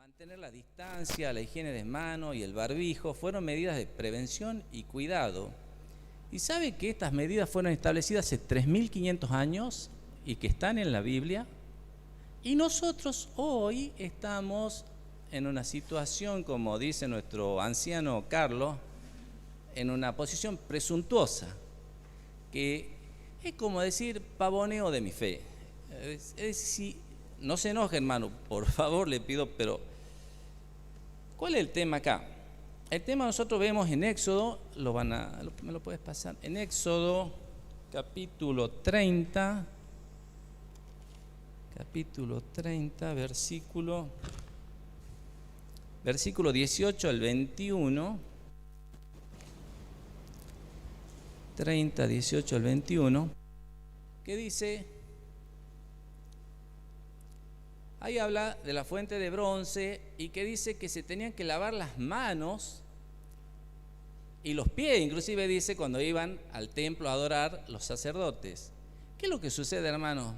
Mantener la distancia, la higiene de manos y el barbijo fueron medidas de prevención y cuidado. ¿Y sabe que estas medidas fueron establecidas hace 3.500 años y que están en la Biblia? Y nosotros hoy estamos en una situación, como dice nuestro anciano Carlos, en una posición presuntuosa, que es como decir pavoneo de mi fe. Si no se enoje, hermano, por favor le pido, pero ¿cuál es el tema acá? El tema nosotros vemos en Éxodo, ¿me lo puedes pasar? En Éxodo capítulo 30, versículo 18 al 21, 30, 18 al 21, que dice, ahí habla de la fuente de bronce y que dice que se tenían que lavar las manos y los pies, inclusive dice cuando iban al templo a adorar los sacerdotes. ¿Qué es lo que sucede, hermano?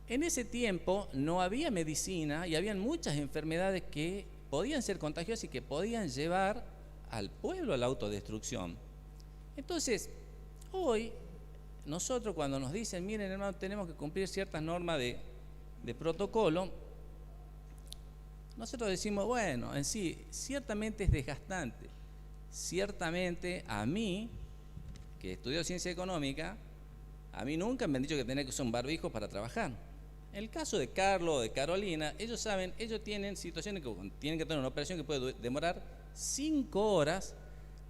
En ese tiempo no había medicina y habían muchas enfermedades que podían ser contagiosas y que podían llevar al pueblo a la autodestrucción. Entonces, hoy nosotros cuando nos dicen, miren, hermano, tenemos que cumplir ciertas normas de protocolo, nosotros decimos, bueno, en sí, ciertamente es desgastante. Ciertamente a mí, que estudio ciencia económica, a mí nunca me han dicho que tenía que usar un barbijo para trabajar. En el caso de Carlos o de Carolina, ellos saben, ellos tienen situaciones que tienen que tener una operación que puede demorar 5 horas.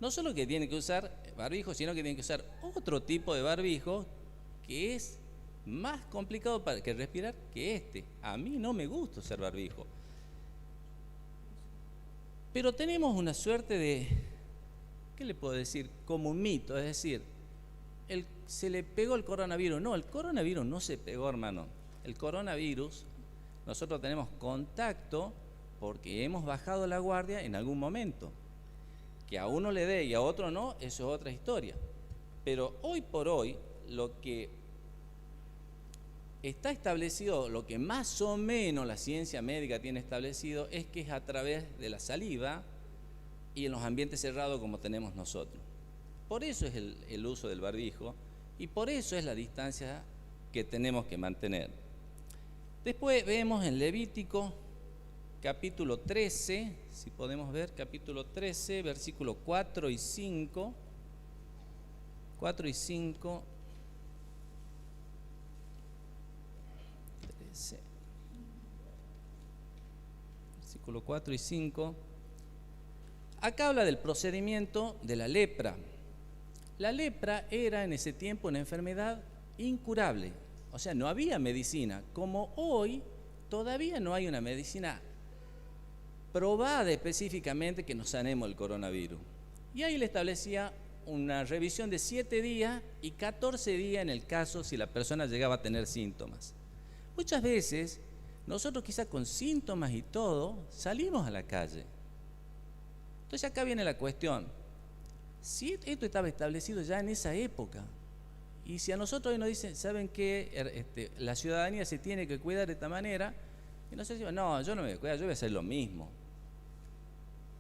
No solo que tienen que usar barbijo, sino que tienen que usar otro tipo de barbijo que es más complicado para que respirar que este. A mí no me gusta usar barbijo. Pero tenemos una suerte de, ¿qué le puedo decir? Como un mito, es decir, se le pegó el coronavirus. No, el coronavirus no se pegó, hermano. El coronavirus, nosotros tenemos contacto porque hemos bajado la guardia en algún momento. Que a uno le dé y a otro no, eso es otra historia. Pero hoy por hoy, lo que está establecido, lo que más o menos la ciencia médica tiene establecido, es que es a través de la saliva y en los ambientes cerrados como tenemos nosotros. Por eso es el uso del barbijo y por eso es la distancia que tenemos que mantener. Después vemos en Levítico capítulo 13, si podemos ver, capítulo 13, versículos 4 y 5. 4 y 5. 13. Versículo 4 y 5. Acá habla del procedimiento de la lepra. La lepra era en ese tiempo una enfermedad incurable. O sea, no había medicina. Como hoy, todavía no hay una medicina probada específicamente que nos sanemos el coronavirus. Y ahí le establecía una revisión de 7 días y 14 días en el caso si la persona llegaba a tener síntomas. Muchas veces, nosotros quizás con síntomas y todo, salimos a la calle. Entonces acá viene la cuestión. Si esto estaba establecido ya en esa época, y si a nosotros hoy nos dicen, ¿saben qué? La ciudadanía se tiene que cuidar de esta manera, y nosotros decimos, no, yo no me voy a cuidar, yo voy a hacer lo mismo.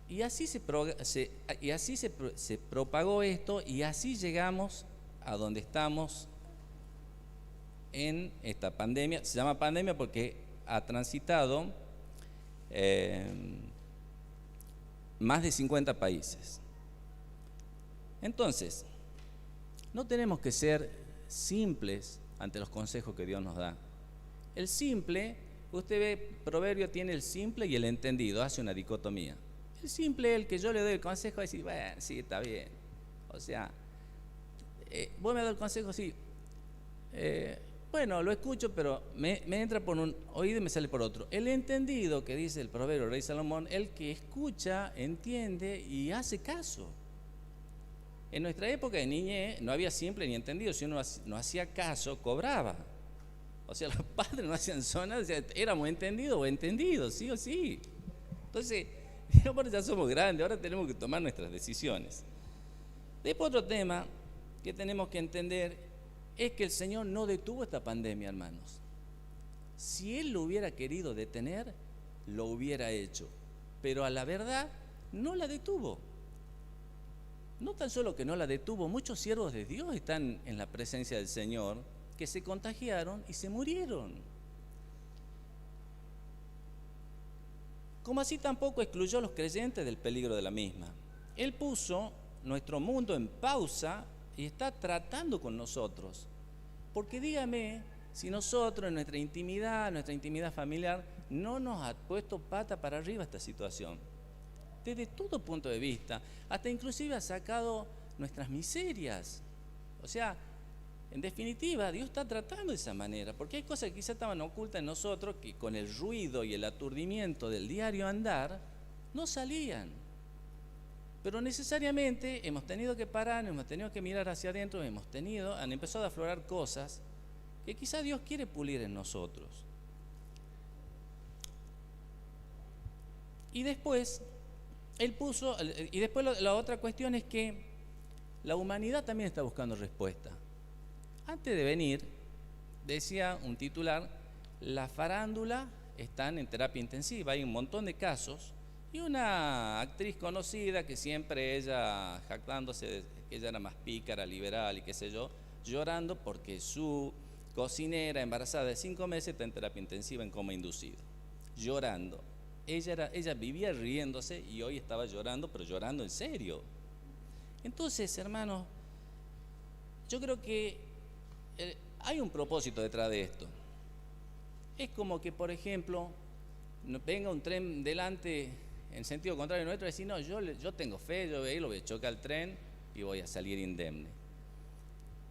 Y así se propagó esto, y así llegamos a donde estamos en esta pandemia. Se llama pandemia porque ha transitado más de 50 países. Entonces, no tenemos que ser simples ante los consejos que Dios nos da. El simple, usted ve, Proverbio tiene el simple y el entendido, hace una dicotomía. El simple es el que yo le doy el consejo y decir, bueno, sí, está bien. O sea, vos me das el consejo, sí. Bueno, lo escucho, pero me entra por un oído y me sale por otro. El entendido, que dice el proverbio Rey Salomón, el que escucha, entiende y hace caso. En nuestra época de niñez no había simple ni entendido. Si uno no hacía caso, cobraba. O sea, los padres no hacían zona, o sea, éramos entendidos o entendidos, sí o sí. Entonces, ahora ya somos grandes, ahora tenemos que tomar nuestras decisiones. Después otro tema que tenemos que entender es que el Señor no detuvo esta pandemia, hermanos. Si Él lo hubiera querido detener, lo hubiera hecho, pero a la verdad no la detuvo. No tan solo que no la detuvo, muchos siervos de Dios están en la presencia del Señor que se contagiaron y se murieron. Como así tampoco excluyó a los creyentes del peligro de la misma. Él puso nuestro mundo en pausa y está tratando con nosotros. Porque dígame, si nosotros en nuestra intimidad familiar, no nos ha puesto pata para arriba esta situación. Desde todo punto de vista, hasta inclusive ha sacado nuestras miserias. O sea, en definitiva, Dios está tratando de esa manera, porque hay cosas que quizás estaban ocultas en nosotros que con el ruido y el aturdimiento del diario andar no salían. Pero necesariamente hemos tenido que parar, hemos tenido que mirar hacia adentro, han empezado a aflorar cosas que quizás Dios quiere pulir en nosotros. Y después la otra cuestión es que la humanidad también está buscando respuesta. Antes de venir, decía un titular, la farándula están en terapia intensiva, hay un montón de casos, y una actriz conocida que siempre ella jactándose de que ella era más pícara, liberal y qué sé yo, llorando porque su cocinera embarazada de 5 meses está en terapia intensiva en coma inducido, llorando. Ella vivía riéndose y hoy estaba llorando, pero llorando en serio. Entonces, hermanos, yo creo que hay un propósito detrás de esto. Es como que, por ejemplo, venga un tren delante en sentido contrario nuestro y decir, no, yo tengo fe, yo lo voy a chocar el tren y voy a salir indemne.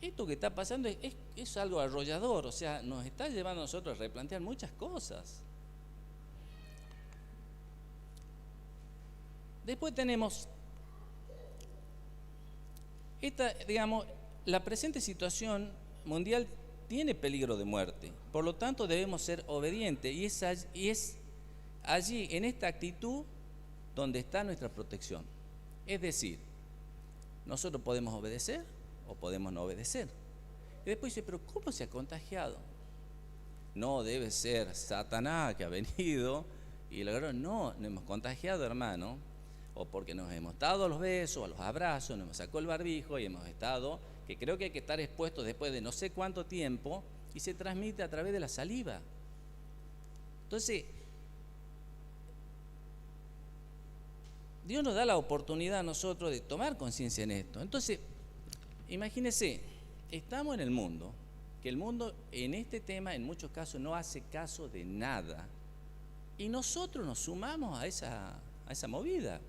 Esto que está pasando es algo arrollador, o sea, nos está llevando a nosotros a replantear muchas cosas. Después tenemos la presente situación mundial tiene peligro de muerte, por lo tanto debemos ser obedientes y es allí, en esta actitud, donde está nuestra protección. Es decir, nosotros podemos obedecer o podemos no obedecer. Y después dice, pero ¿cómo se ha contagiado? No debe ser Satanás que ha venido y no nos hemos contagiado, hermano, o porque nos hemos dado los besos, los abrazos, nos hemos sacado el barbijo y hemos estado, que creo que hay que estar expuestos después de no sé cuánto tiempo y se transmite a través de la saliva. Entonces, Dios nos da la oportunidad a nosotros de tomar conciencia en esto. Entonces, imagínense, estamos en el mundo, que el mundo en este tema en muchos casos no hace caso de nada y nosotros nos sumamos a esa movida.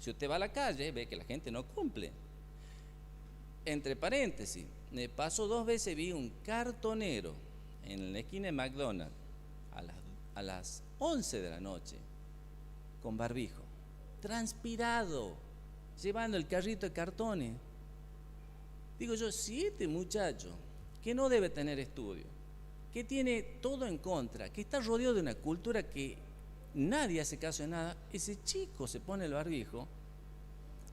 Si usted va a la calle, ve que la gente no cumple. Entre paréntesis, me pasó 2 veces, vi un cartonero en la esquina de McDonald's a las 11 de la noche con barbijo, transpirado, llevando el carrito de cartones. Digo yo, si este muchacho, que no debe tener estudio, que tiene todo en contra, que está rodeado de una cultura que nadie hace caso de nada, ese chico se pone el barbijo,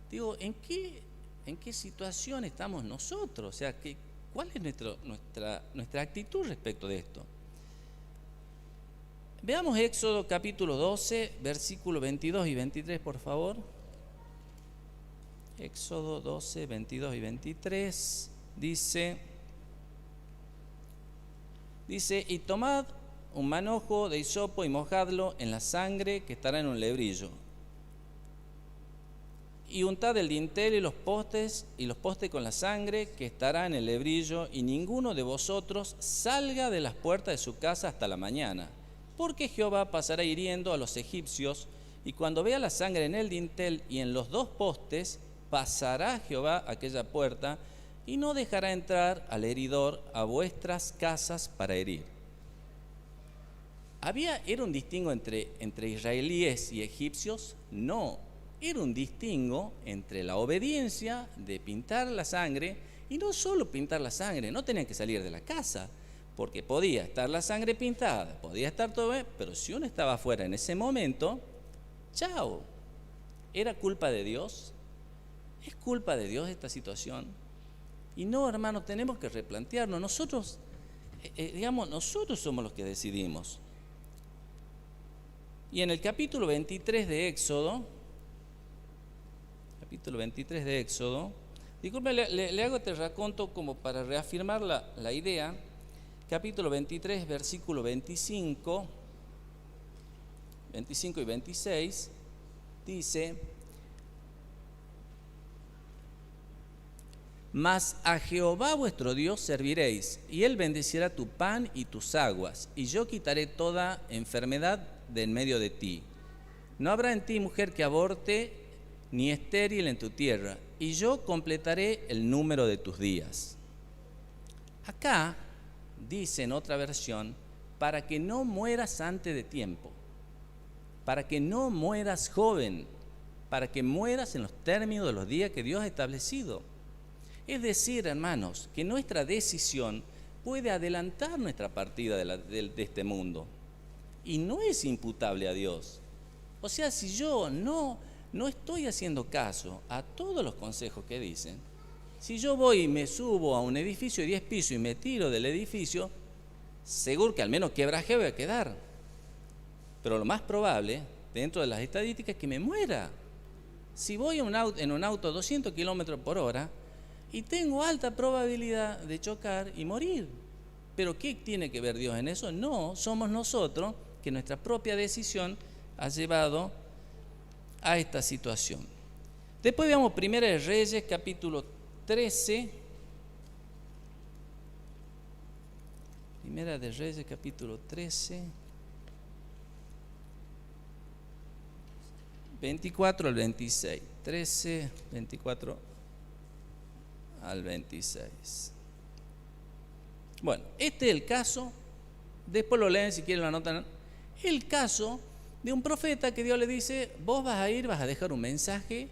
digo, ¿en qué situación estamos nosotros? O sea, ¿cuál es nuestra actitud respecto de esto? Veamos Éxodo capítulo 12, versículos 22 y 23, por favor. Éxodo 12, 22 y 23, dice, y tomad un manojo de hisopo y mojadlo en la sangre que estará en un lebrillo. Y untad el dintel y los postes con la sangre que estará en el lebrillo, y ninguno de vosotros salga de las puertas de su casa hasta la mañana, porque Jehová pasará hiriendo a los egipcios, y cuando vea la sangre en el dintel y en los 2 postes, pasará Jehová aquella puerta, y no dejará entrar al heridor a vuestras casas para herir. ¿Era un distingo entre israelíes y egipcios? No, era un distingo entre la obediencia de pintar la sangre, y no solo pintar la sangre, no tenían que salir de la casa, porque podía estar la sangre pintada, podía estar todo bien, pero si uno estaba afuera en ese momento, chao. ¿Era culpa de Dios? ¿Es culpa de Dios esta situación? Y no, hermanos, tenemos que replantearnos. Nosotros somos los que decidimos. Y en el capítulo 23 de Éxodo, disculpe, le hago este raconto como para reafirmar la idea. Capítulo 23, versículo 25 y 26, dice: Mas a Jehová vuestro Dios serviréis, y Él bendecirá tu pan y tus aguas, y yo quitaré toda enfermedad de en medio de ti. No habrá en ti mujer que aborte, ni estéril en tu tierra, y yo completaré el número de tus días. Acá dice en otra versión: para que no mueras antes de tiempo, para que no mueras joven, para que mueras en los términos de los días que Dios ha establecido. Es decir, hermanos, que nuestra decisión puede adelantar nuestra partida de este mundo, y no es imputable a Dios. O sea, si yo no estoy haciendo caso a todos los consejos que dicen, si yo voy y me subo a un edificio de 10 pisos y me tiro del edificio, seguro que al menos quebraje voy a quedar. Pero lo más probable, dentro de las estadísticas, es que me muera. Si voy en un auto a 200 kilómetros por hora y tengo alta probabilidad de chocar y morir. ¿Pero qué tiene que ver Dios en eso? No, somos nosotros que nuestra propia decisión ha llevado a esta situación. Después veamos Primera de Reyes, capítulo 13. Primera de Reyes, capítulo 13. 24 al 26. 13, 24 al 26. Bueno, este es el caso. Después lo leen si quieren, lo anotan. El caso de un profeta que Dios le dice: vos vas a ir, vas a dejar un mensaje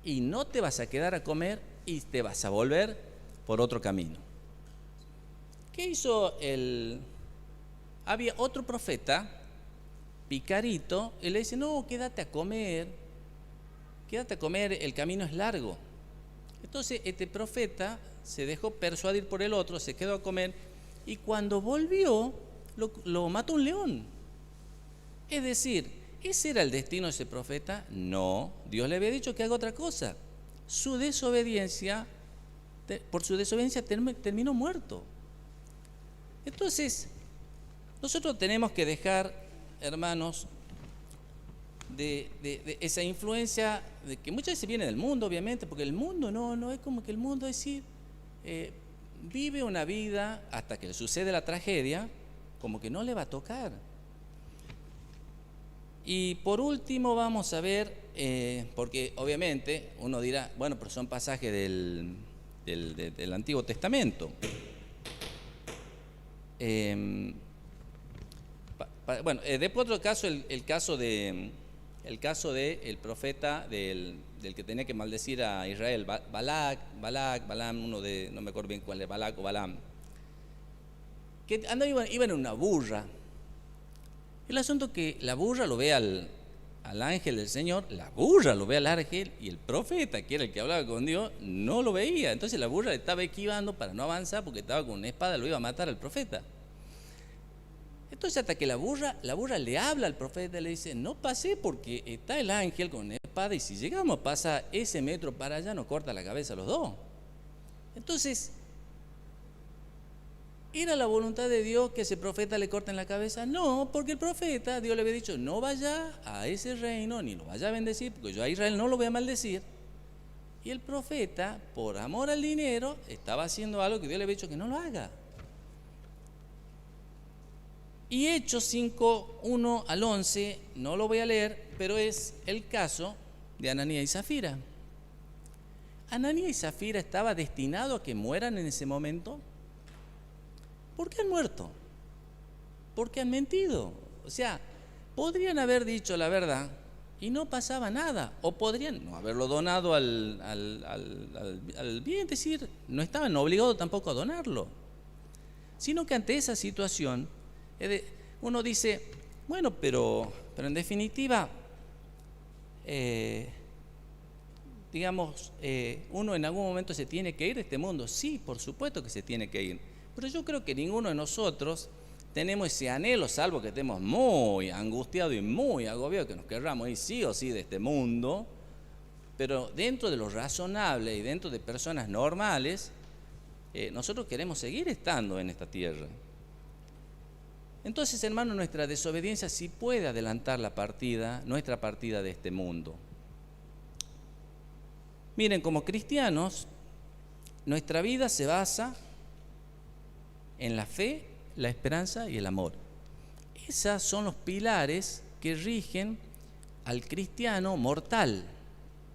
y no te vas a quedar a comer y te vas a volver por otro camino. ¿Qué hizo Había otro profeta, picarito, y le dice: no, quédate a comer, el camino es largo. Entonces este profeta se dejó persuadir por el otro, se quedó a comer, y cuando volvió lo mató un león. Es decir, ¿ese era el destino de ese profeta? No, Dios le había dicho que haga otra cosa. Por su desobediencia terminó muerto. Entonces, nosotros tenemos que dejar, hermanos, de esa influencia de que muchas veces viene del mundo, obviamente, porque el mundo no es como que el mundo, es decir, vive una vida hasta que le sucede la tragedia, como que no le va a tocar. Y por último vamos a ver, porque obviamente uno dirá, bueno, pero son pasajes del Antiguo Testamento. Después otro caso, el caso de el profeta del que tenía que maldecir a Israel, Balaam, no me acuerdo bien cuál es, Balac o Balaam, que iban en una burra. El asunto es que la burra lo ve al ángel del Señor, la burra lo ve al ángel, y el profeta, que era el que hablaba con Dios, no lo veía. Entonces la burra le estaba esquivando para no avanzar, porque estaba con una espada, lo iba a matar al profeta. Entonces hasta que la burra le habla al profeta, le dice: no pasé porque está el ángel con una espada, y si llegamos a pasar ese metro para allá nos corta la cabeza a los dos. Entonces, ¿era la voluntad de Dios que ese profeta le corten la cabeza? No, porque el profeta, Dios le había dicho: no vaya a ese reino, ni lo vaya a bendecir, porque yo a Israel no lo voy a maldecir. Y el profeta, por amor al dinero, estaba haciendo algo que Dios le había dicho que no lo haga. Y Hechos 5, 1 al 11, no lo voy a leer, pero es el caso de Ananías y Zafira. ¿Ananías y Zafira estaba destinado a que mueran en ese momento? ¿Por qué han muerto? Porque han mentido. O sea, podrían haber dicho la verdad y no pasaba nada. O podrían no haberlo donado al bien, es decir, no estaban obligados tampoco a donarlo. Sino que ante esa situación, uno dice: bueno, pero en definitiva, uno en algún momento se tiene que ir de este mundo. Sí, por supuesto que se tiene que ir. Pero yo creo que ninguno de nosotros tenemos ese anhelo, salvo que estemos muy angustiados y muy agobiados, que nos querramos ir sí o sí de este mundo, pero dentro de lo razonable y dentro de personas normales, nosotros queremos seguir estando en esta tierra. Entonces, hermano, nuestra desobediencia sí puede adelantar nuestra partida de este mundo. Miren, como cristianos, nuestra vida se basa en la fe, la esperanza y el amor. Esos son los pilares que rigen al cristiano mortal,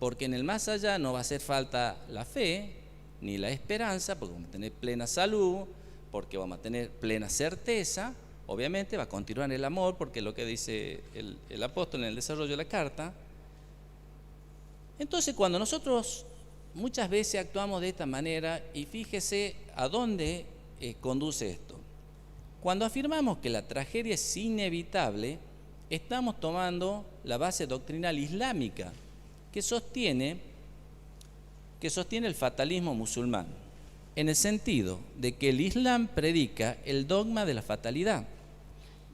porque en el más allá no va a hacer falta la fe ni la esperanza, porque vamos a tener plena salud, porque vamos a tener plena certeza. Obviamente va a continuar el amor, porque es lo que dice el apóstol en el desarrollo de la carta. Entonces, cuando nosotros muchas veces actuamos de esta manera, y fíjese a dónde conduce esto. Cuando afirmamos que la tragedia es inevitable, estamos tomando la base doctrinal islámica que sostiene el fatalismo musulmán, en el sentido de que el Islam predica el dogma de la fatalidad,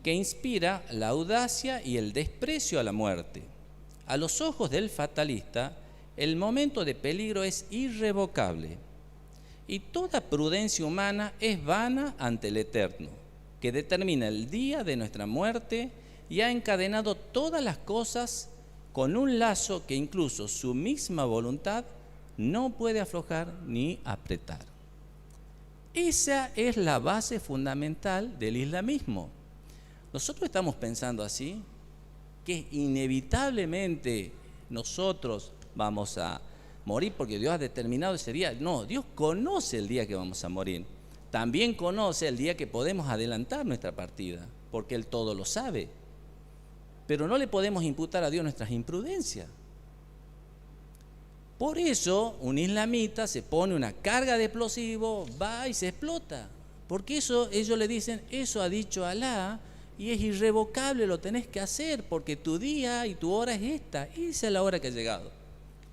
que inspira la audacia y el desprecio a la muerte. A los ojos del fatalista, el momento de peligro es irrevocable y toda prudencia humana es vana ante el Eterno, que determina el día de nuestra muerte y ha encadenado todas las cosas con un lazo que incluso su misma voluntad no puede aflojar ni apretar. Esa es la base fundamental del islamismo. Nosotros estamos pensando así, que inevitablemente nosotros vamos a morir porque Dios ha determinado ese día. No, Dios conoce el día que vamos a morir. También conoce el día que podemos adelantar nuestra partida, porque Él todo lo sabe. Pero no le podemos imputar a Dios nuestras imprudencias. Por eso un islamita se pone una carga de explosivo, va y se explota. Porque eso, ellos le dicen, eso ha dicho Alá y es irrevocable, lo tenés que hacer porque tu día y tu hora es esta. Esa es la hora que ha llegado.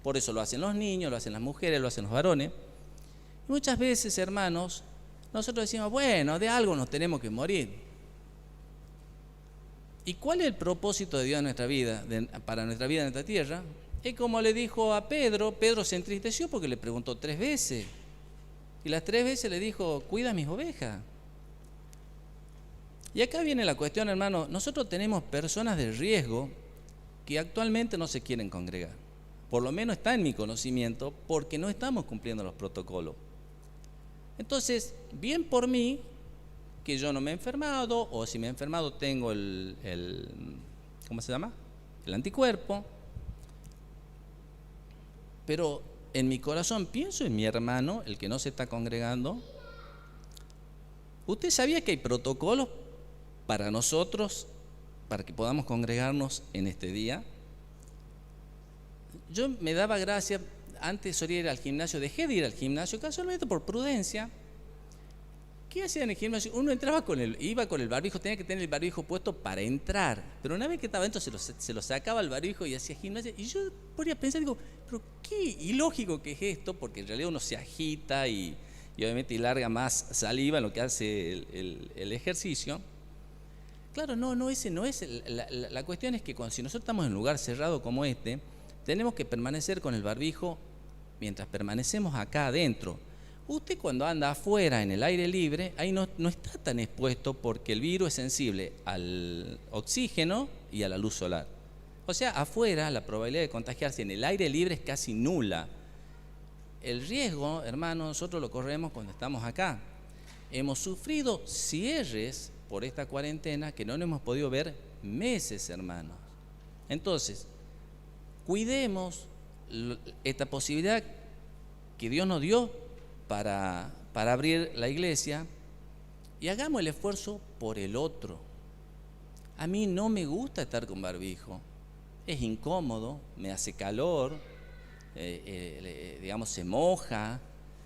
Por eso lo hacen los niños, lo hacen las mujeres, lo hacen los varones. Y muchas veces, hermanos, nosotros decimos, bueno, de algo nos tenemos que morir. ¿Y cuál es el propósito de Dios en nuestra vida, para nuestra vida en esta tierra? Es como le dijo a Pedro. Pedro se entristeció porque le preguntó 3 veces. Y las 3 veces le dijo, cuida mis ovejas. Y acá viene la cuestión, hermano. Nosotros tenemos personas de riesgo que actualmente no se quieren congregar. Por lo menos está en mi conocimiento, porque no estamos cumpliendo los protocolos. Entonces, bien por mí, que yo no me he enfermado, o si me he enfermado tengo ¿cómo se llama? El anticuerpo. Pero en mi corazón pienso en mi hermano, el que no se está congregando. ¿Usted sabía que hay protocolos para nosotros, para que podamos congregarnos en este día? Yo me daba gracia, antes solía ir al gimnasio, dejé de ir al gimnasio casualmente por prudencia. ¿Qué hacía en el gimnasio? Uno entraba iba con el barbijo, tenía que tener el barbijo puesto para entrar, pero una vez que estaba dentro se lo sacaba el barbijo y hacía gimnasia. Y yo podía pensar, digo, pero qué ilógico que es esto, porque en realidad uno se agita y obviamente larga más saliva en lo que hace el ejercicio. Claro, ese no es. La cuestión es que si nosotros estamos en un lugar cerrado como este, tenemos que permanecer con el barbijo mientras permanecemos acá adentro. Usted cuando anda afuera en el aire libre, ahí no está tan expuesto porque el virus es sensible al oxígeno y a la luz solar. O sea, afuera la probabilidad de contagiarse en el aire libre es casi nula. El riesgo, hermano, nosotros lo corremos cuando estamos acá. Hemos sufrido cierres por esta cuarentena que no nos hemos podido ver meses, hermanos. Entonces, cuidemos esta posibilidad que Dios nos dio para abrir la iglesia y hagamos el esfuerzo por el otro. A mí no me gusta estar con barbijo, es incómodo, me hace calor, digamos se moja,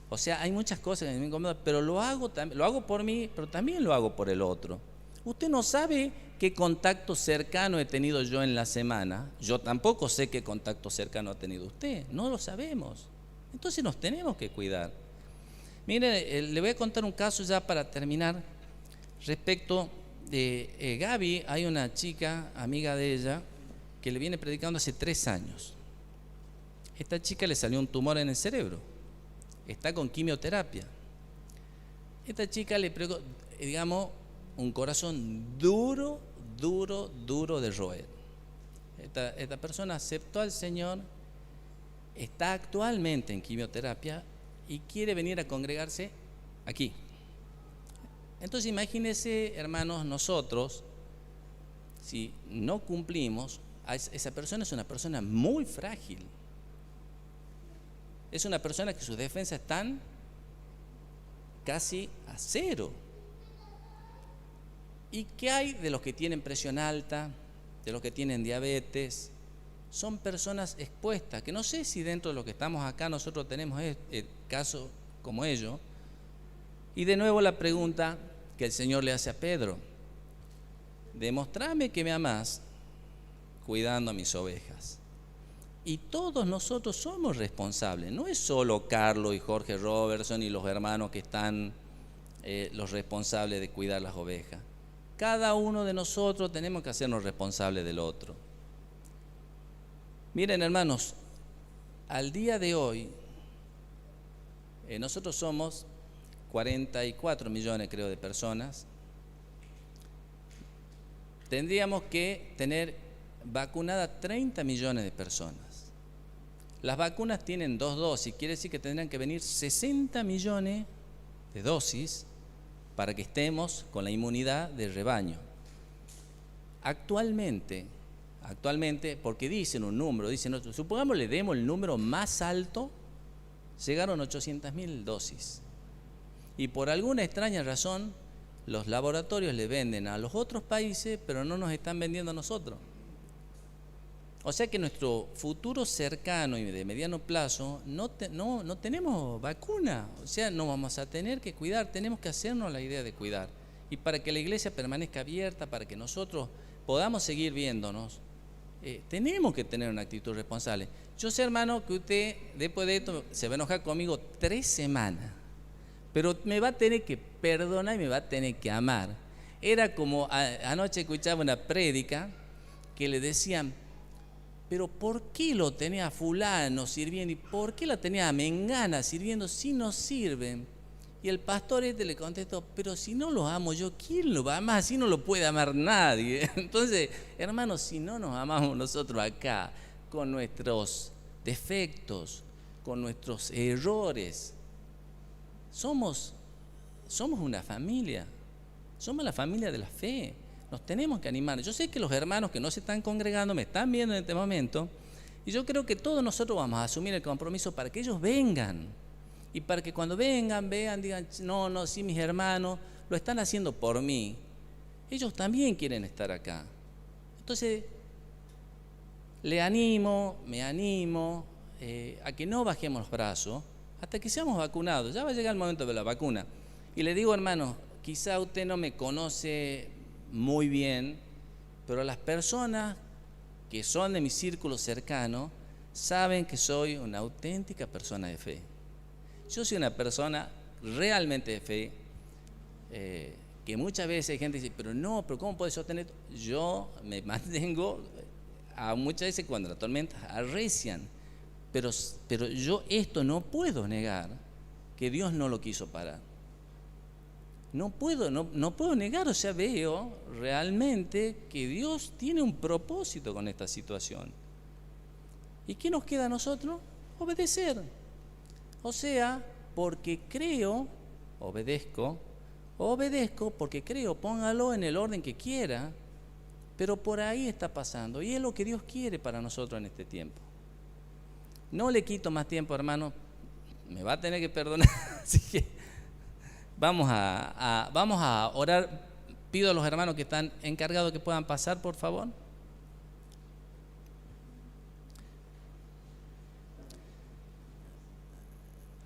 o sea, hay muchas cosas que me incomodan, pero lo hago por mí, pero también lo hago por el otro. Usted no sabe qué contacto cercano he tenido yo en la semana, yo tampoco sé qué contacto cercano ha tenido usted, no lo sabemos, entonces nos tenemos que cuidar. Mire, le voy a contar un caso ya para terminar respecto de Gaby, hay una chica, amiga de ella, que le viene predicando hace 3 años. Esta chica le salió un tumor en el cerebro, está con quimioterapia. Esta chica le pregó, digamos, un corazón duro de roer. Esta persona aceptó al Señor, está actualmente en quimioterapia y quiere venir a congregarse aquí. Entonces imagínense, hermanos, nosotros, si no cumplimos, esa persona es una persona muy frágil. Es una persona que sus defensas están casi a cero. ¿Y qué hay de los que tienen presión alta, de los que tienen diabetes? Son personas expuestas, que no sé si dentro de los que estamos acá nosotros tenemos casos como ellos. Y de nuevo la pregunta que el Señor le hace a Pedro: demostrame que me amás cuidando a mis ovejas. Y todos nosotros somos responsables, no es solo Carlos y Jorge Robertson y los hermanos que están los responsables de cuidar las ovejas. Cada uno de nosotros tenemos que hacernos responsables del otro. Miren, hermanos, al día de hoy nosotros somos 44 millones, creo, de personas. Tendríamos que tener vacunadas 30 millones de personas. Las vacunas tienen 2 dosis, quiere decir que tendrán que venir 60 millones de dosis para que estemos con la inmunidad de rebaño. Actualmente, porque dicen un número, supongamos le demos el número más alto, llegaron 800.000 dosis. Y por alguna extraña razón, los laboratorios le venden a los otros países, pero no nos están vendiendo a nosotros. O sea que nuestro futuro cercano y de mediano plazo no tenemos vacuna. O sea, no vamos a tener que cuidar, tenemos que hacernos la idea de cuidar. Y para que la iglesia permanezca abierta, para que nosotros podamos seguir viéndonos, tenemos que tener una actitud responsable. Yo sé, hermano, que usted después de esto se va a enojar conmigo 3 semanas, pero me va a tener que perdonar y me va a tener que amar. Era como anoche escuchaba una prédica que le decían: pero ¿por qué lo tenía a fulano sirviendo y por qué la tenía a mengana sirviendo si no sirven? Y el pastor le contestó: pero si no los amo yo, ¿quién lo va a amar? Así no lo puede amar nadie. Entonces, hermanos, si no nos amamos nosotros acá, con nuestros defectos, con nuestros errores, somos una familia, somos la familia de la fe. Nos tenemos que animar. Yo sé que los hermanos que no se están congregando me están viendo en este momento, y yo creo que todos nosotros vamos a asumir el compromiso para que ellos vengan, y para que cuando vengan, vean, digan: no, sí, mis hermanos lo están haciendo por mí, ellos también quieren estar acá. Entonces me animo a que no bajemos los brazos hasta que seamos vacunados. Ya va a llegar el momento de la vacuna. Y le digo, hermano, quizá usted no me conoce muy bien, pero las personas que son de mi círculo cercano saben que soy una auténtica persona de fe. Yo soy una persona realmente de fe, que muchas veces hay gente que dice: pero ¿cómo puedes sostener? Yo me mantengo, muchas veces cuando las tormentas arrecian, pero yo esto no puedo negar, que Dios no lo quiso parar. No puedo negar, o sea, veo realmente que Dios tiene un propósito con esta situación. ¿Y qué nos queda a nosotros? Obedecer. O sea, porque creo, obedezco porque creo, póngalo en el orden que quiera, pero por ahí está pasando, y es lo que Dios quiere para nosotros en este tiempo. No le quito más tiempo, hermano, me va a tener que perdonar, así que vamos a orar. Pido a los hermanos que están encargados que puedan pasar, por favor.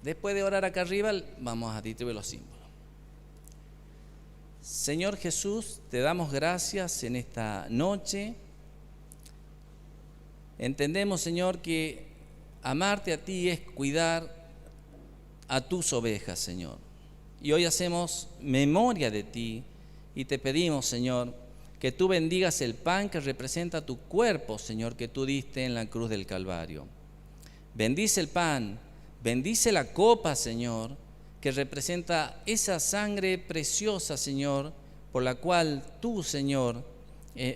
Después de orar acá arriba, vamos a distribuir los símbolos. Señor Jesús, te damos gracias en esta noche. Entendemos, Señor, que amarte a ti es cuidar a tus ovejas, Señor. Y hoy hacemos memoria de ti y te pedimos, Señor, que tú bendigas el pan que representa tu cuerpo, Señor, que tú diste en la cruz del Calvario. Bendice el pan, bendice la copa, Señor, que representa esa sangre preciosa, Señor, por la cual tú, Señor,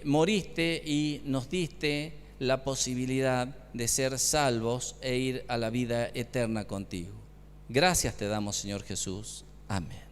moriste y nos diste la posibilidad de ser salvos e ir a la vida eterna contigo. Gracias te damos, Señor Jesús. Amén.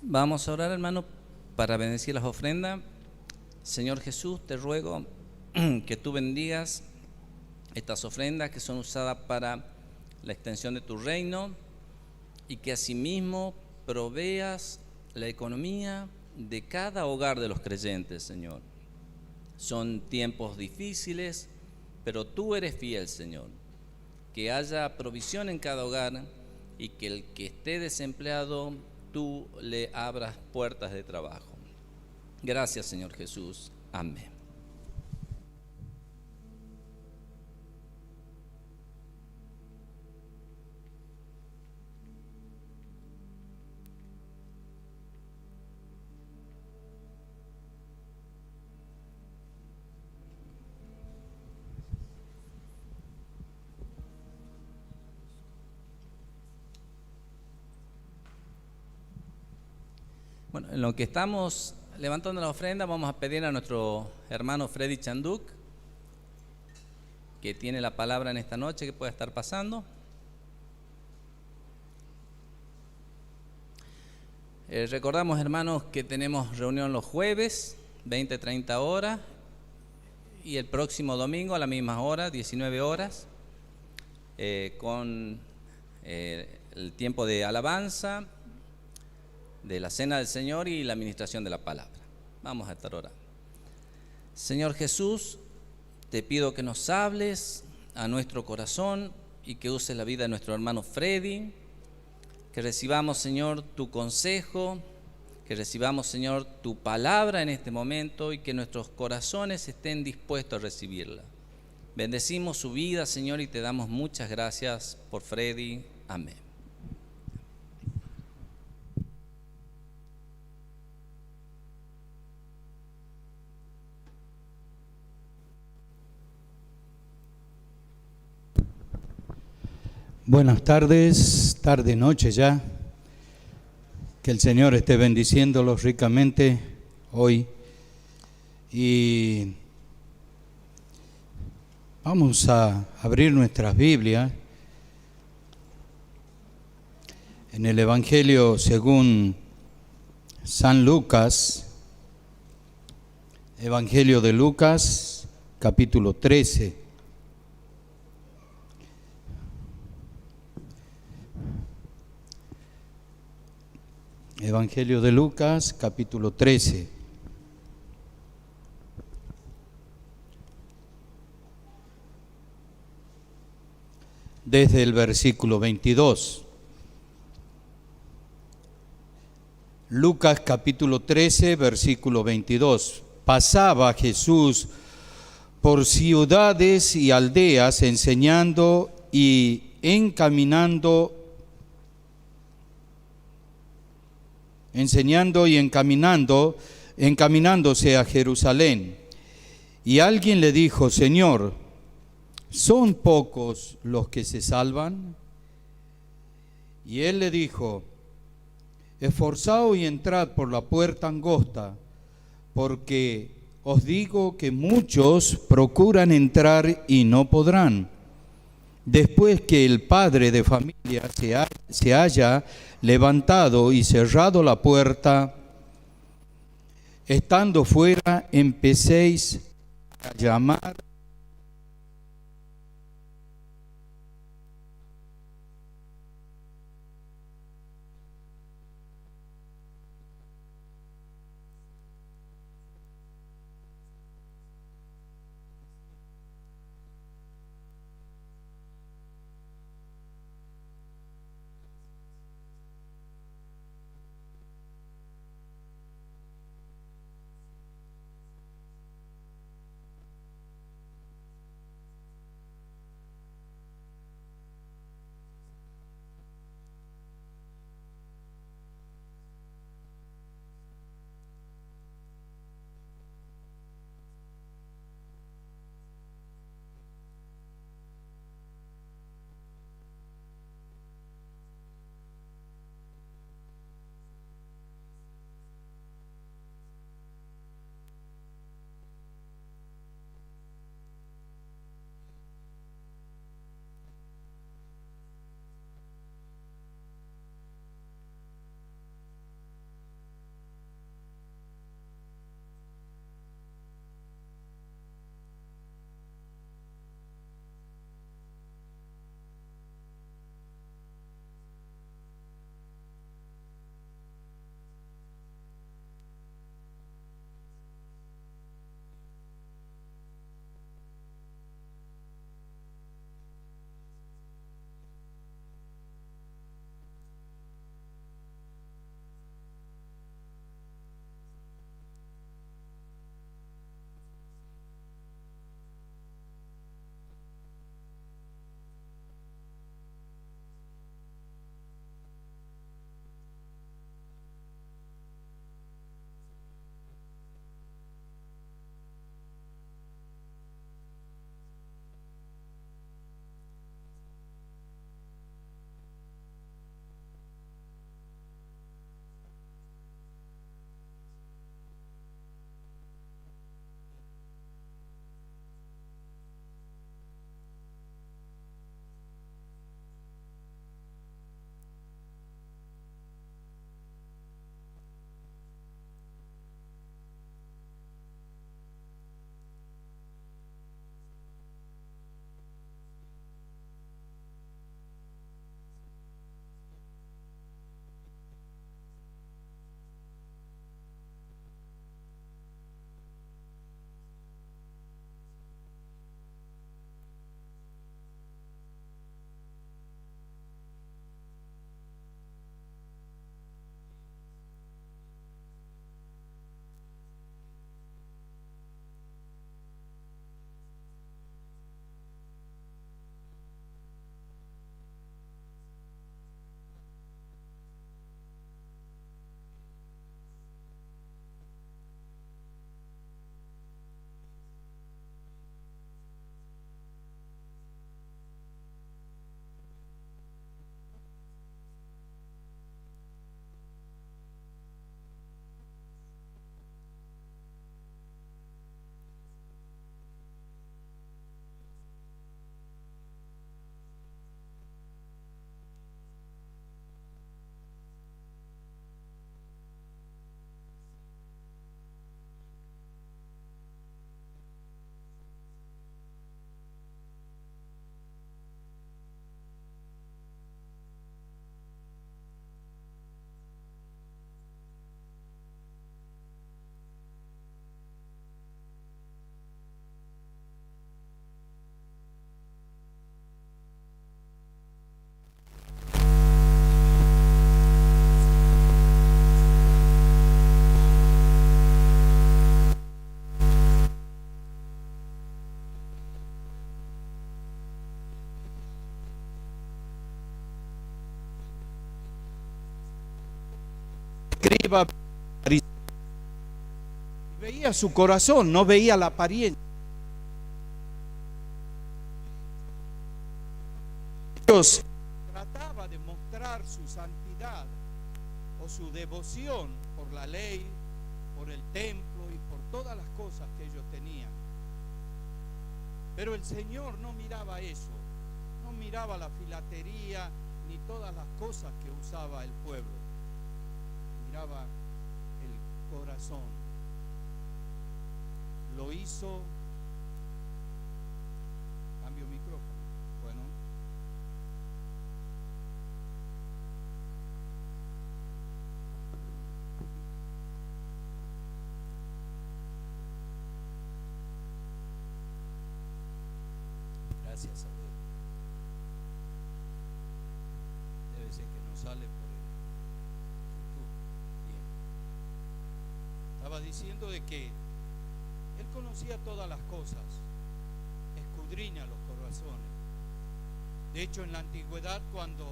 Vamos a orar, hermano, para bendecir las ofrendas. Señor Jesús, te ruego que tú bendigas estas ofrendas que son usadas para la extensión de tu reino y que asimismo proveas la economía de cada hogar de los creyentes, Señor. Son tiempos difíciles, pero tú eres fiel, Señor. Que haya provisión en cada hogar y que el que esté desempleado, tú le abras puertas de trabajo. Gracias, Señor Jesús. Amén. Bueno, en lo que estamos levantando la ofrenda, vamos a pedir a nuestro hermano Freddy Chanduk, que tiene la palabra en esta noche, que pueda estar pasando. Recordamos, hermanos, que tenemos reunión los jueves, 20-30 horas, y el próximo domingo a la misma hora, 19 horas, con el tiempo de alabanza, de la cena del Señor y la administración de la palabra. Vamos a estar orando. Señor Jesús, te pido que nos hables a nuestro corazón y que uses la vida de nuestro hermano Freddy, que recibamos, Señor, tu consejo, que recibamos, Señor, tu palabra en este momento y que nuestros corazones estén dispuestos a recibirla. Bendecimos su vida, Señor, y te damos muchas gracias por Freddy. Amén. Buenas tardes, tarde, noche ya. Que el Señor esté bendiciéndolos ricamente hoy. Y vamos a abrir nuestras Biblias en el Evangelio según San Lucas, Evangelio de Lucas, capítulo 13. Evangelio de Lucas, capítulo 13. Desde el versículo 22. Lucas capítulo 13, versículo 22. Pasaba Jesús por ciudades y aldeas enseñando y encaminándose a Jerusalén. Y alguien le dijo: Señor, ¿son pocos los que se salvan? Y él le dijo: esforzaos y entrad por la puerta angosta, porque os digo que muchos procuran entrar y no podrán. Después que el padre de familia se haya levantado y cerrado la puerta, estando fuera, empecéis a llamar arriba, veía su corazón, no veía la apariencia. Dios trataba de mostrar su santidad o su devoción por la ley, por el templo y por todas las cosas que ellos tenían. Pero el Señor no miraba eso, no miraba la filatería ni todas las cosas que usaba el pueblo. Miraba el corazón. Lo hizo. Cambio micrófono. Bueno. Gracias a Dios. Debe ser que no sale por el YouTube. Bien. Estaba diciendo de que Él conocía todas las cosas, escudriña los corazones. De hecho, en la antigüedad, cuando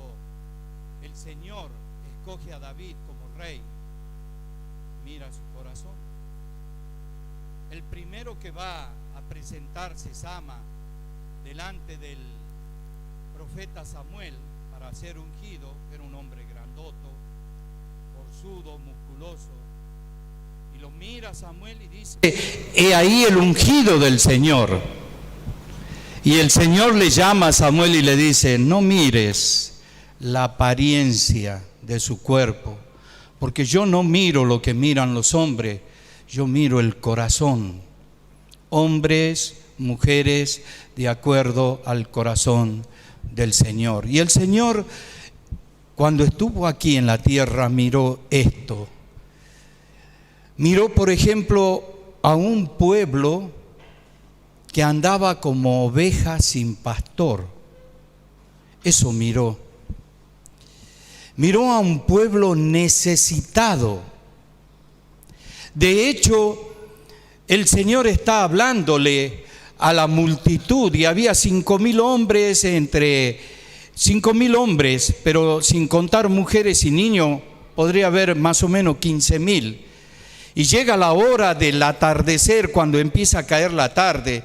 el Señor escoge a David como rey, mira su corazón. El primero que va a presentarse, Sama, delante del profeta Samuel para ser ungido, era un hombre grandoto, forzudo, musculoso. Y lo mira Samuel y dice: he ahí el ungido del Señor. Y el Señor le llama a Samuel y le dice: no mires la apariencia de su cuerpo, porque yo no miro lo que miran los hombres, yo miro el corazón. Hombres, mujeres, de acuerdo al corazón del Señor. Y el Señor, cuando estuvo aquí en la tierra, miró esto. Miró, por ejemplo, a un pueblo que andaba como oveja sin pastor. Eso miró. Miró a un pueblo necesitado. De hecho, el Señor está hablándole a la multitud, y había 5,000 hombres, entre 5,000 hombres, pero sin contar mujeres y niños, podría haber más o menos 15,000. Y llega la hora del atardecer, cuando empieza a caer la tarde,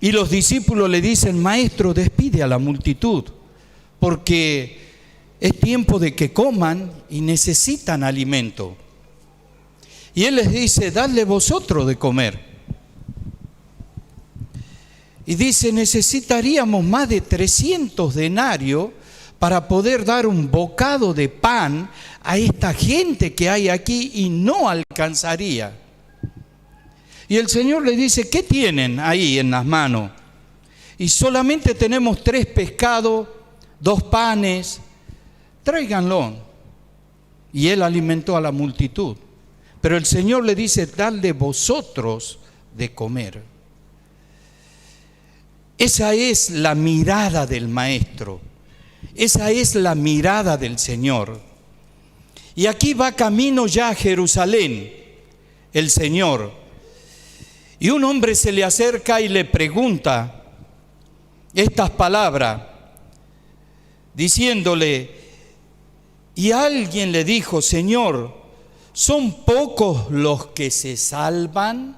y los discípulos le dicen: maestro, despide a la multitud, porque es tiempo de que coman y necesitan alimento. Y él les dice: dadle vosotros de comer. Y dice: necesitaríamos más de 300 denarios para poder dar un bocado de pan a esta gente que hay aquí, y no alcanzaría. Y el Señor le dice: ¿qué tienen ahí en las manos? Y solamente tenemos 3 pescados, 2 panes, tráiganlo. Y él alimentó a la multitud. Pero el Señor le dice: dadle vosotros de comer. Esa es la mirada del Maestro. Esa es la mirada del Señor. Y aquí va camino ya a Jerusalén el Señor. Y un hombre se le acerca y le pregunta estas palabras, diciéndole: y alguien le dijo: Señor, ¿son pocos los que se salvan?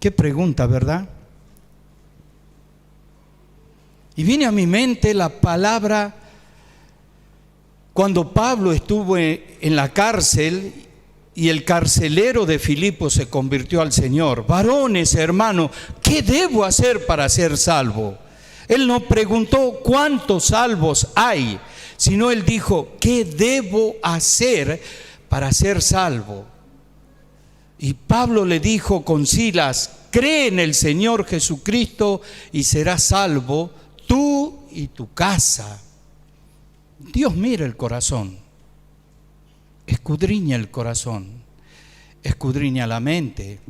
Qué pregunta, ¿verdad? Y viene a mi mente la palabra cuando Pablo estuvo en la cárcel y el carcelero de Filipo se convirtió al Señor. Varones, hermanos, ¿qué debo hacer para ser salvo? Él no preguntó cuántos salvos hay, sino él dijo: ¿qué debo hacer para ser salvo? Y Pablo le dijo con Silas: cree en el Señor Jesucristo y serás salvo tú y tu casa. Dios mira el corazón, escudriña el corazón, escudriña la mente.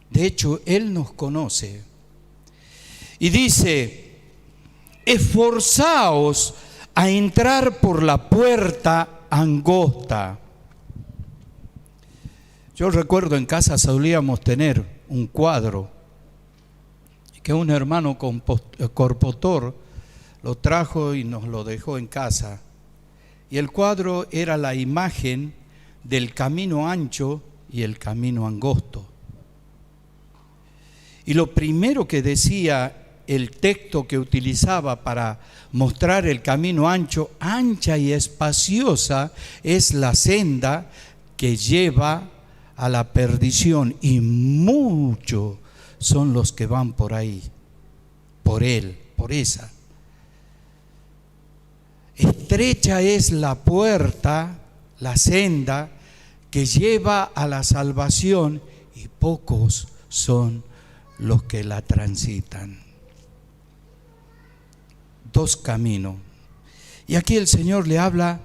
De hecho, Él nos conoce. Y dice: esforzaos a entrar por la puerta angosta. Yo recuerdo en casa solíamos tener un cuadro que un hermano corpotor lo trajo y nos lo dejó en casa. Y el cuadro era la imagen del camino ancho y el camino angosto. Y lo primero que decía el texto que utilizaba para mostrar el camino ancho, ancha y espaciosa es la senda que lleva a la perdición, y muchos son los que van por ahí, por él, por esa. Estrecha es la puerta, la senda que lleva a la salvación, y pocos son los que la transitan. Dos caminos. Y aquí el Señor le habla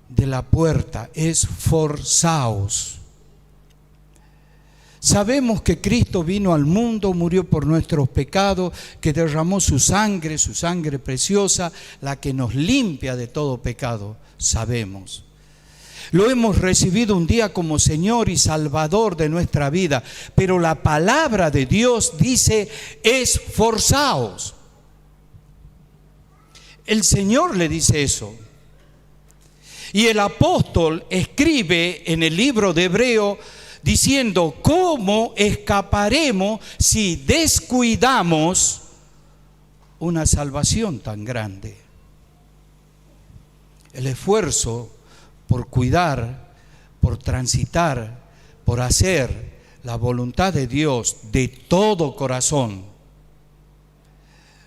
de la puerta, esforzaos. Sabemos que Cristo vino al mundo, murió por nuestros pecados, que derramó su sangre preciosa, la que nos limpia de todo pecado. Sabemos. Lo hemos recibido un día como Señor y Salvador de nuestra vida, pero la palabra de Dios dice: esforzaos. El Señor le dice eso. Y el apóstol escribe en el libro de Hebreo diciendo: ¿cómo escaparemos si descuidamos una salvación tan grande? El esfuerzo por cuidar, por transitar, por hacer la voluntad de Dios de todo corazón,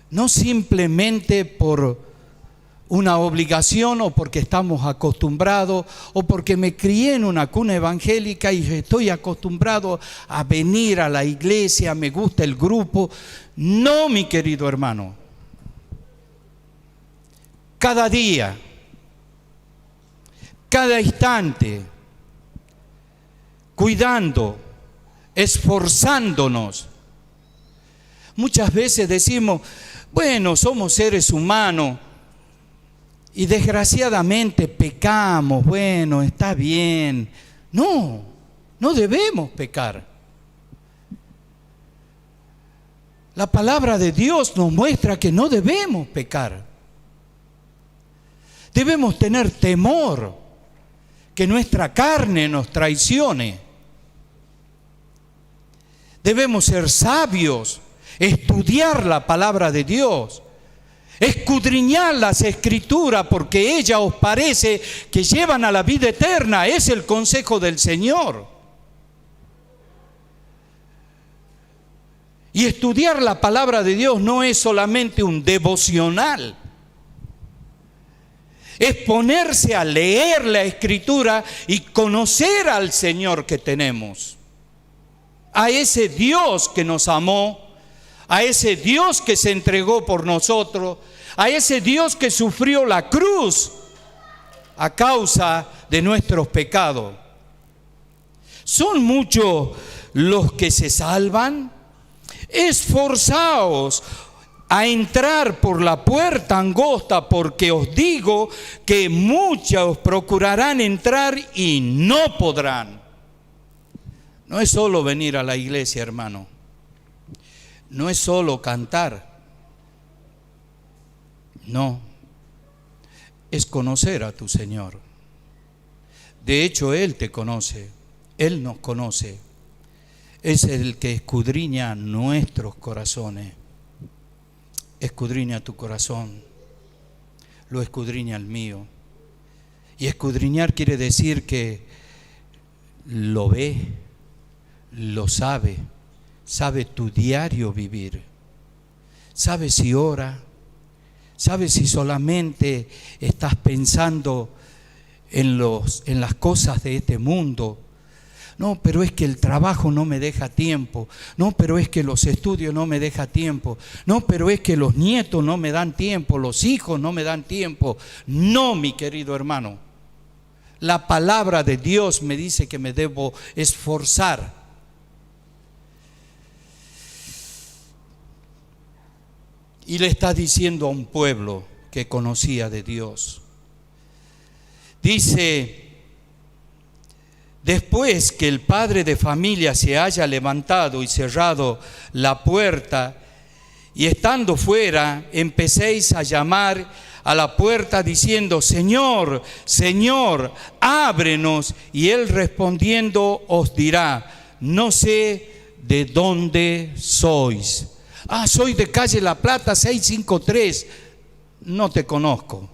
no simplemente por una obligación o porque estamos acostumbrados o porque me crié en una cuna evangélica y estoy acostumbrado a venir a la iglesia, me gusta el grupo. No, mi querido hermano. Cada día, cada instante, cuidando, esforzándonos. Muchas veces decimos: bueno, somos seres humanos y desgraciadamente pecamos, bueno, está bien. No, no debemos pecar. La palabra de Dios nos muestra que no debemos pecar. Debemos tener temor que nuestra carne nos traicione. Debemos ser sabios, estudiar la palabra de Dios, escudriñar las Escrituras, porque ellas os parece que llevan a la vida eterna. Es el consejo del Señor. Y estudiar la palabra de Dios no es solamente un devocional. Es ponerse a leer la Escritura y conocer al Señor que tenemos. A ese Dios que nos amó, a ese Dios que se entregó por nosotros, a ese Dios que sufrió la cruz a causa de nuestros pecados. ¿Son muchos los que se salvan? Esforzaos a entrar por la puerta angosta, porque os digo que muchos procurarán entrar y no podrán. No es solo venir a la iglesia, hermano. No es solo cantar. No. Es conocer a tu Señor. De hecho, Él te conoce. Él nos conoce. Es el que escudriña nuestros corazones. Escudriña tu corazón. Lo escudriña el mío. Y escudriñar quiere decir que lo ve, lo sabe. Sabe tu diario vivir. Sabe si ora. Sabe si solamente estás pensando en las cosas de este mundo. No, pero es que el trabajo no me deja tiempo. No, pero es que los estudios no me dejan tiempo. No, pero es que los nietos no me dan tiempo. Los hijos no me dan tiempo. No, mi querido hermano. La palabra de Dios me dice que me debo esforzar. Y le está diciendo a un pueblo que conocía de Dios. Dice: después que el padre de familia se haya levantado y cerrado la puerta, y estando fuera, empecéis a llamar a la puerta diciendo: Señor, Señor, ábrenos. Y él respondiendo os dirá: no sé de dónde sois. Soy de calle La Plata 653. No te conozco.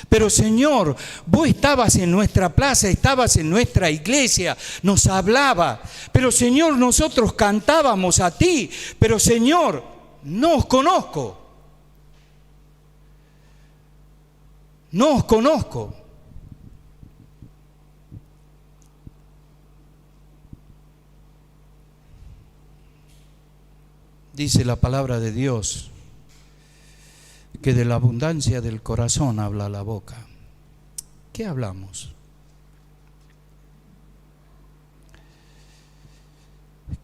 Pero Señor, vos estabas en nuestra plaza, estabas en nuestra iglesia, nos hablaba. Pero Señor, nosotros cantábamos a ti. Pero Señor, no os conozco. No os conozco. Dice la palabra de Dios que de la abundancia del corazón habla la boca. ¿Qué hablamos?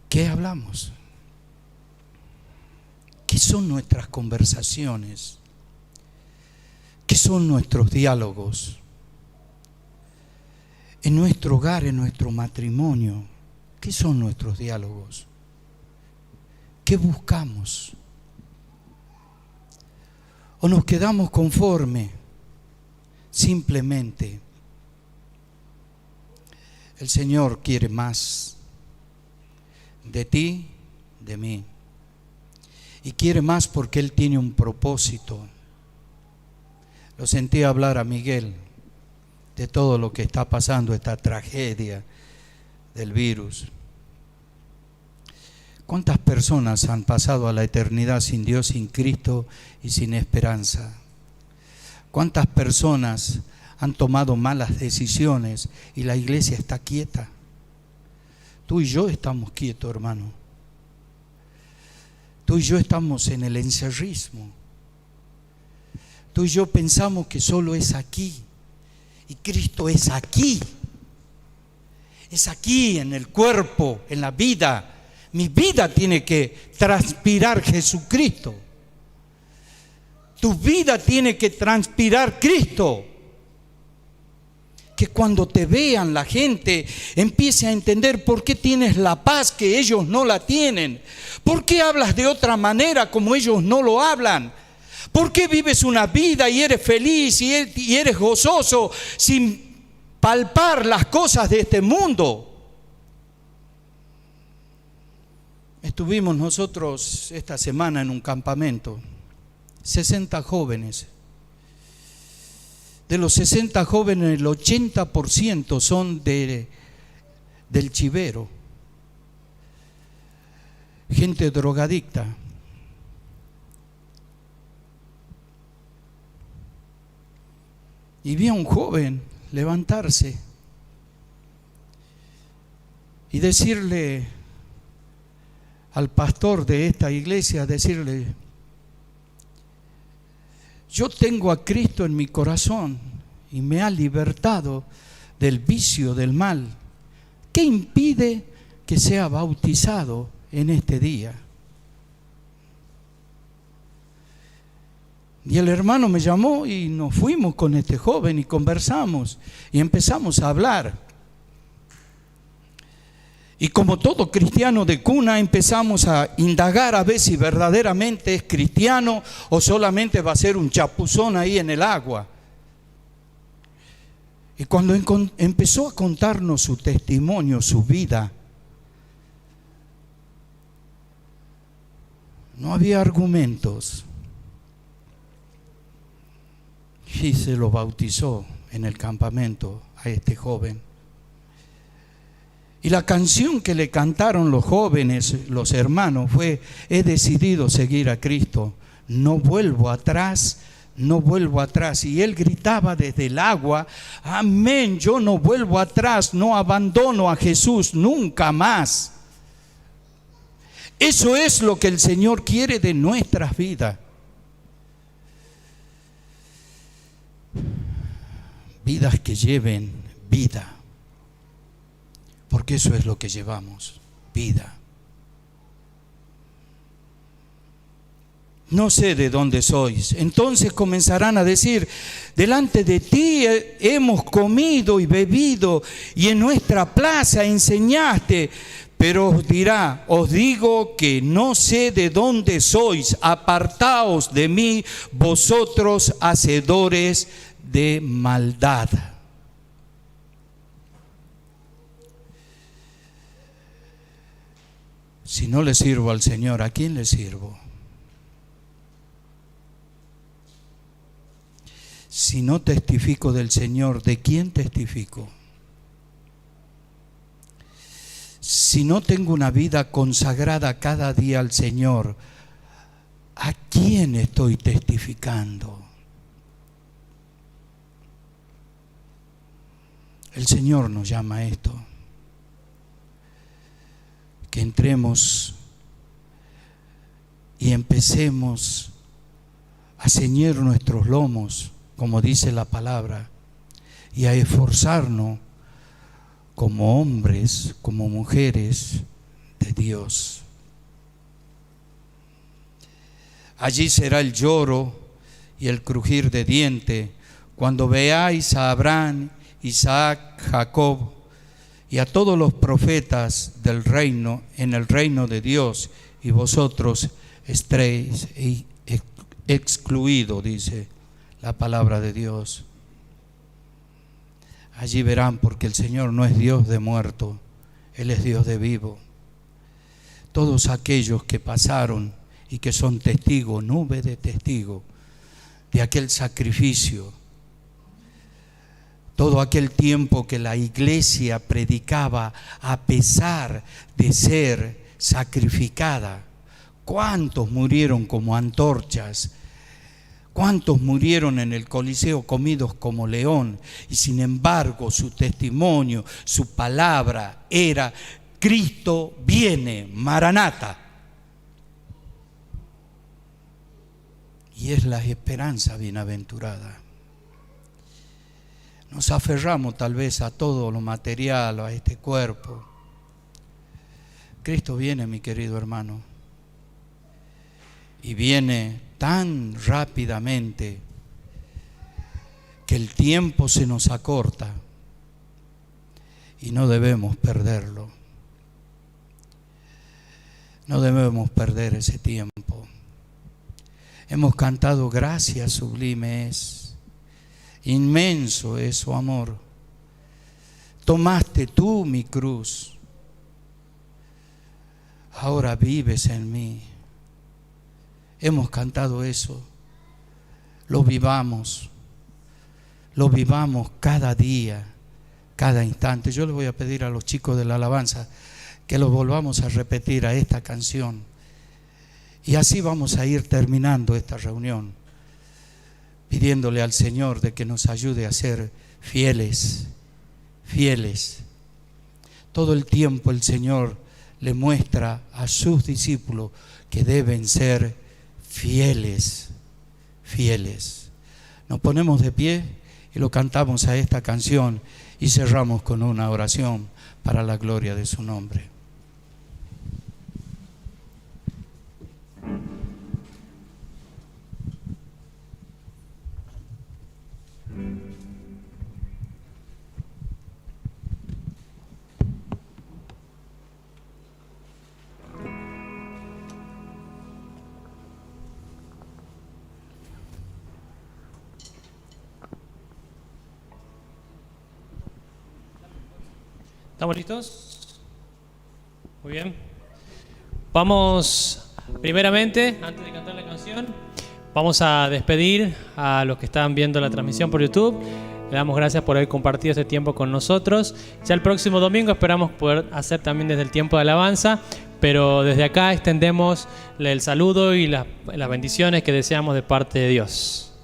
¿Qué hablamos? ¿Qué son nuestras conversaciones? ¿Qué son nuestros diálogos? En nuestro hogar, en nuestro matrimonio, ¿qué son nuestros diálogos? ¿Qué buscamos? ¿O nos quedamos conforme? Simplemente el Señor quiere más de ti, de mí. Y quiere más porque Él tiene un propósito. Lo sentí hablar a Miguel de todo lo que está pasando, esta tragedia del virus. ¿Cuántas personas han pasado a la eternidad sin Dios, sin Cristo y sin esperanza? ¿Cuántas personas han tomado malas decisiones y la iglesia está quieta? Tú y yo estamos quietos, hermano. Tú y yo estamos en el encerrismo. Tú y yo pensamos que solo es aquí. Y Cristo es aquí. Es aquí, en el cuerpo, en la vida. Mi vida tiene que transpirar Jesucristo. Tu vida tiene que transpirar Cristo. Que cuando te vean la gente empiece a entender por qué tienes la paz que ellos no la tienen. ¿Por qué hablas de otra manera como ellos no lo hablan? ¿Por qué vives una vida y eres feliz y eres gozoso sin palpar las cosas de este mundo? Estuvimos nosotros esta semana en un campamento, 60 jóvenes. De los 60 jóvenes, el 80% son del chivero, gente drogadicta. Y vi a un joven levantarse y decirle al pastor de esta iglesia, decirle: yo tengo a Cristo en mi corazón y me ha libertado del vicio del mal. ¿Qué impide que sea bautizado en este día? Y el hermano me llamó y nos fuimos con este joven y conversamos y empezamos a hablar. Y como todo cristiano de cuna empezamos a indagar a ver si verdaderamente es cristiano o solamente va a ser un chapuzón ahí en el agua. Y cuando empezó a contarnos su testimonio, su vida, no había argumentos. Y se lo bautizó en el campamento a este joven. Y la canción que le cantaron los jóvenes, los hermanos, fue: he decidido seguir a Cristo, no vuelvo atrás, no vuelvo atrás. Y él gritaba desde el agua: amén, yo no vuelvo atrás, no abandono a Jesús nunca más. Eso es lo que el Señor quiere de nuestras vidas. Vidas que lleven vida. Porque eso es lo que llevamos, vida. No sé de dónde sois. Entonces comenzarán a decir: delante de ti hemos comido y bebido y en nuestra plaza enseñaste. Pero os dirá, os digo que no sé de dónde sois, apartaos de mí, vosotros hacedores de maldad. Si no le sirvo al Señor, ¿a quién le sirvo? Si no testifico del Señor, ¿de quién testifico? Si no tengo una vida consagrada cada día al Señor, ¿a quién estoy testificando? El Señor nos llama a esto, que entremos y empecemos a ceñir nuestros lomos, como dice la palabra, y a esforzarnos como hombres, como mujeres de Dios. Allí será el lloro y el crujir de diente, cuando veáis a Abraham, Isaac, Jacob y a todos los profetas del reino, en el reino de Dios, y vosotros estaréis excluidos, dice la palabra de Dios. Allí verán, porque el Señor no es Dios de muerto, Él es Dios de vivo. Todos aquellos que pasaron y que son testigos, nube de testigos de aquel sacrificio, todo aquel tiempo que la iglesia predicaba a pesar de ser sacrificada. ¿Cuántos murieron como antorchas? ¿Cuántos murieron en el Coliseo comidos como león? Y sin embargo su testimonio, su palabra era: Cristo viene, Maranata. Y es la esperanza bienaventurada. Nos aferramos tal vez a todo lo material, a este cuerpo. Cristo viene, mi querido hermano, y viene tan rápidamente que el tiempo se nos acorta y no debemos perderlo. No debemos perder ese tiempo. Hemos cantado: gracia sublime es, inmenso es su amor. Tomaste tú mi cruz, ahora vives en mí. Hemos cantado eso. Lo vivamos cada día, cada instante. Yo les voy a pedir a los chicos de la alabanza que los volvamos a repetir a esta canción, y así vamos a ir terminando esta reunión, pidiéndole al Señor de que nos ayude a ser fieles. Todo el tiempo el Señor le muestra a sus discípulos que deben ser fieles. Nos ponemos de pie y lo cantamos a esta canción y cerramos con una oración para la gloria de su nombre. ¿Estamos listos? Muy bien. Vamos, primeramente, antes de cantar la canción, vamos a despedir a los que están viendo la transmisión por YouTube. Le damos gracias por haber compartido este tiempo con nosotros. Ya el próximo domingo esperamos poder hacer también desde el tiempo de alabanza, pero desde acá extendemos el saludo y las bendiciones que deseamos de parte de Dios.